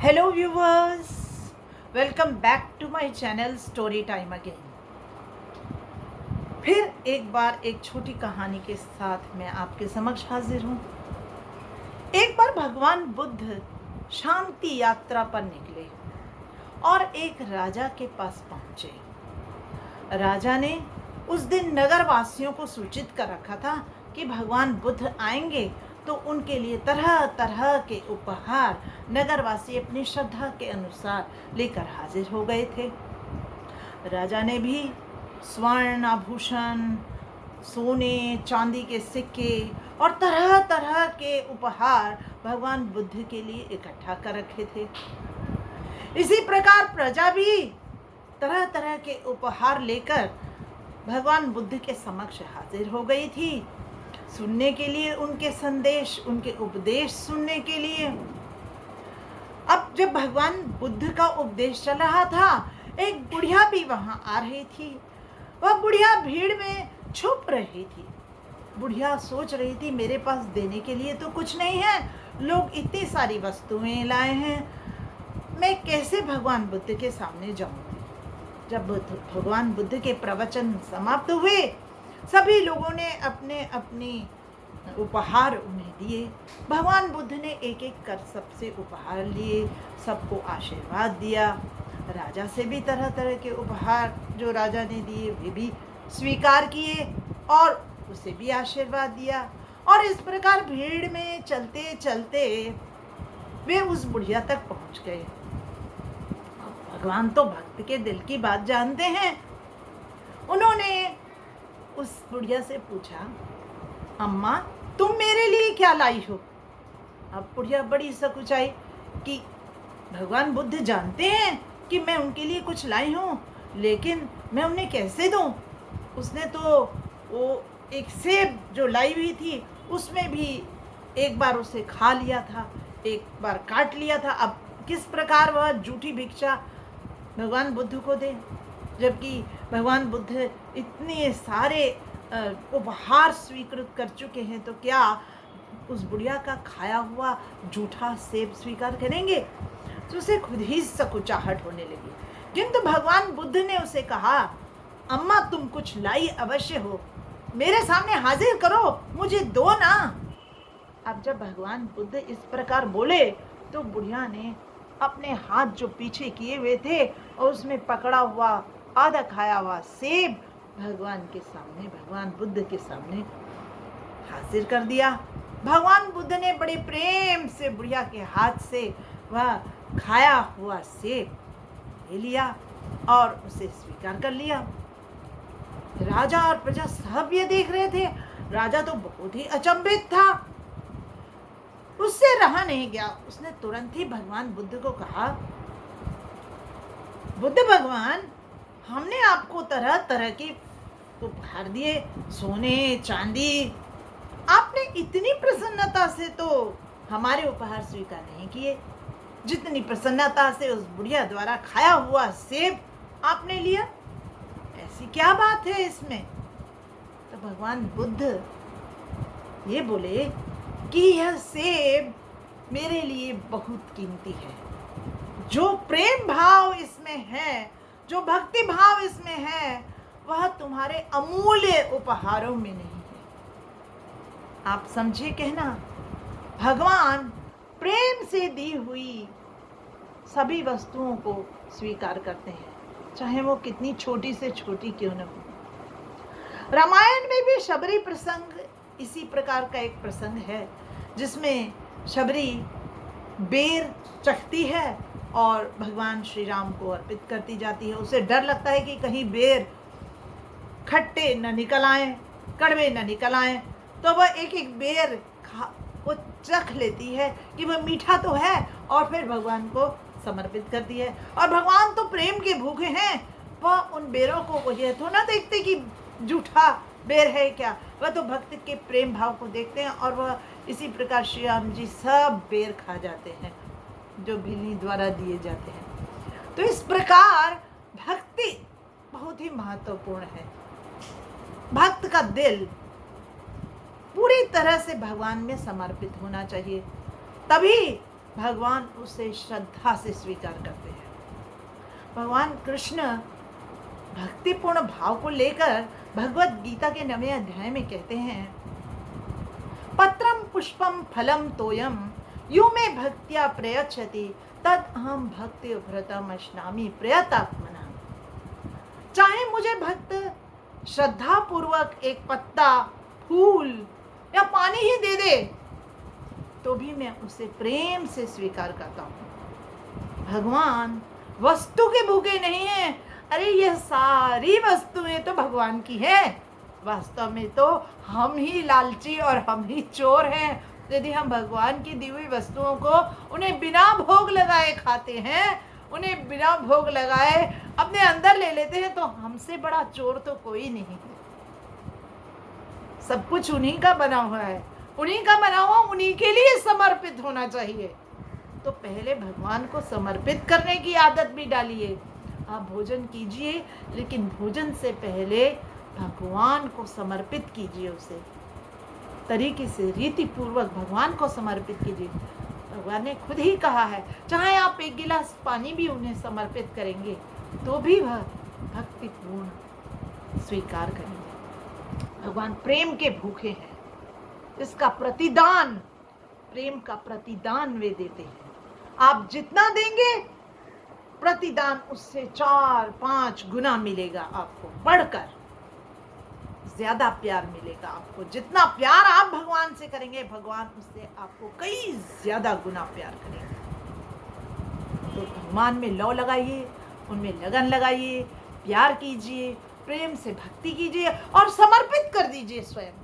Hello viewers, welcome back to my channel story time again. फिर एक बार एक छोटी कहानी के साथ मैं आपके समक्ष हाजिर हूँ। एक बार भगवान बुद्ध शांति यात्रा पर निकले और एक राजा के पास पहुँचे। राजा ने उस दिन नगर वासियों को सूचित कर रखा था कि भगवान बुद्ध आएंगे, तो उनके लिए तरह तरह के उपहार नगरवासी अपनी श्रद्धा के अनुसार लेकर हाजिर हो गए थे। राजा ने भी स्वर्ण आभूषण, सोने चांदी के सिक्के और तरह तरह के उपहार भगवान बुद्ध के लिए इकट्ठा कर रखे थे। इसी प्रकार प्रजा भी तरह तरह के उपहार लेकर भगवान बुद्ध के समक्ष हाजिर हो गई थी, सुनने के लिए उनके संदेश, उनके उपदेश सुनने के लिए। अब जब भगवान बुद्ध का उपदेश चल रहा था, एक बुढ़िया भी वहां आ रही थी। वह बुढ़िया भीड़ में छुप रही थी। बुढ़िया सोच रही थी, मेरे पास देने के लिए तो कुछ नहीं है, लोग इतनी सारी वस्तुएं लाए हैं, मैं कैसे भगवान बुद्ध के सामने जाऊंगी। जब भगवान बुद्ध के प्रवचन समाप्त हुए, सभी लोगों ने अपने अपने उपहार उन्हें दिए। भगवान बुद्ध ने एक एक कर सबसे उपहार लिए, सबको आशीर्वाद दिया। राजा से भी तरह तरह के उपहार जो राजा ने दिए वे भी स्वीकार किए और उसे भी आशीर्वाद दिया। और इस प्रकार भीड़ में चलते चलते वे उस बुढ़िया तक पहुंच गए। भगवान तो भक्त के दिल की बात जानते हैं। उन्होंने उस बुढ़िया से पूछा, अम्मा तुम मेरे लिए क्या लाई हो। अब बुढ़िया बड़ी सकुचाई कि भगवान बुद्ध जानते हैं कि मैं उनके लिए कुछ लाई हूँ, लेकिन मैं उन्हें कैसे दूँ। उसने तो वो एक सेब जो लाई हुई थी उसमें भी एक बार उसे खा लिया था, एक बार काट लिया था। अब किस प्रकार वह झूठी भिक्षा भगवान बुद्ध को दे, जबकि भगवान बुद्ध इतने सारे उपहार स्वीकृत कर चुके हैं, तो क्या उस बुढ़िया का खाया हुआ झूठा सेब स्वीकार करेंगे। तो उसे खुद ही सकुचाहट होने लगी। किंतु भगवान बुद्ध ने उसे कहा, अम्मा तुम कुछ लाई अवश्य हो, मेरे सामने हाजिर करो, मुझे दो ना। अब जब भगवान बुद्ध इस प्रकार बोले, तो बुढ़िया ने अपने हाथ जो पीछे किए हुए थे और उसमें पकड़ा हुआ आधा खाया हुआ सेब भगवान के सामने, भगवान बुद्ध के सामने हाजिर कर दिया। भगवान बुद्ध ने बड़े प्रेम से बुढ़िया के हाथ से वह खाया हुआ सेब ले लिया और उसे स्वीकार कर लिया। राजा और प्रजा सब ये देख रहे थे। राजा तो बहुत ही अचंभित था, उससे रहा नहीं गया। उसने तुरंत ही भगवान बुद्ध को कहा, बुद्ध भगवान, हमने आपको तरह तरह के उपहार दिए, सोने चांदी, आपने इतनी प्रसन्नता से तो हमारे उपहार स्वीकार नहीं किए जितनी प्रसन्नता से उस बुढ़िया द्वारा खाया हुआ सेब आपने लिया। ऐसी क्या बात है इसमें। तो भगवान बुद्ध ये बोले कि यह सेब मेरे लिए बहुत कीमती है। जो प्रेम भाव इसमें है, जो भक्ति भाव इसमें है, वह तुम्हारे अमूल्य उपहारों में नहीं है। आप समझे कहना, भगवान प्रेम से दी हुई सभी वस्तुओं को स्वीकार करते हैं, चाहे वो कितनी छोटी से छोटी क्यों न हो। रामायण में भी शबरी प्रसंग इसी प्रकार का एक प्रसंग है, जिसमें शबरी बेर चखती है और भगवान श्री राम को अर्पित करती जाती है। उसे डर लगता है कि कहीं बेर खट्टे न निकल आए, कड़वे न निकल आए, तो वह एक एक बेर वो चख लेती है कि वह मीठा तो है और फिर भगवान को समर्पित करती है। और भगवान तो प्रेम के भूखे हैं, वह उन बेरों को वो ये तो ना देखते कि झूठा बेर है क्या, वह तो भक्त के प्रेम भाव को देखते हैं। और वह इसी प्रकार श्री राम जी सब बेर खा जाते हैं जो बिल्ली द्वारा दिए जाते हैं। तो इस प्रकार भक्ति बहुत ही महत्वपूर्ण है। भक्त का दिल पूरी तरह से भगवान में समर्पित होना चाहिए, तभी भगवान उसे श्रद्धा से स्वीकार करते हैं। भगवान कृष्ण भक्तिपूर्ण भाव को लेकर भगवत गीता के 9वें अध्याय में कहते हैं, पत्रम पुष्पम फलम तोयम यू मे भक्त्या प्रयच्छति तद अहम भक्ति व्रतम अश्नामि प्रयतात्मना। चाहे मुझे भक्त श्रद्धा पूर्वक एक पत्ता, फूल या पानी ही दे दे तो भी मैं उसे प्रेम से स्वीकार करता हूँ। भगवान वस्तु के भूखे नहीं हैं। अरे ये सारी वस्तुएं तो भगवान की है। वास्तव में तो हम ही लालची और हम ही चोर हैं। यदि हम भगवान की दी हुई वस्तुओं को उन्हें बिना भोग लगाए खाते हैं, उन्हें बिना भोग लगाए अपने अंदर ले लेते हैं, तो हमसे बड़ा चोर तो कोई नहीं है। सब कुछ उन्हीं का बना हुआ है, उन्हीं का बना हुआ, उन्हीं के लिए समर्पित होना चाहिए। तो पहले भगवान को समर्पित करने की आदत भी डालिए। आप भोजन कीजिए, लेकिन भोजन से पहले भगवान को समर्पित कीजिए। उसे तरीके से रीति पूर्वक भगवान को समर्पित कीजिए। भगवान ने खुद ही कहा है, चाहे आप एक गिलास पानी भी उन्हें समर्पित करेंगे तो भी वह भक्तिपूर्ण स्वीकार करेंगे। भगवान प्रेम के भूखे हैं। इसका प्रतिदान, प्रेम का प्रतिदान वे देते हैं। आप जितना देंगे प्रतिदान उससे 4-5 गुना मिलेगा। आपको बढ़कर ज्यादा प्यार मिलेगा। आपको जितना प्यार आप भगवान से करेंगे, भगवान उससे आपको कई ज्यादा गुना प्यार करेंगे। तो भगवान में लौ लगाइए, उनमें लगन लगाइए, प्यार कीजिए, प्रेम से भक्ति कीजिए और समर्पित कर दीजिए स्वयं।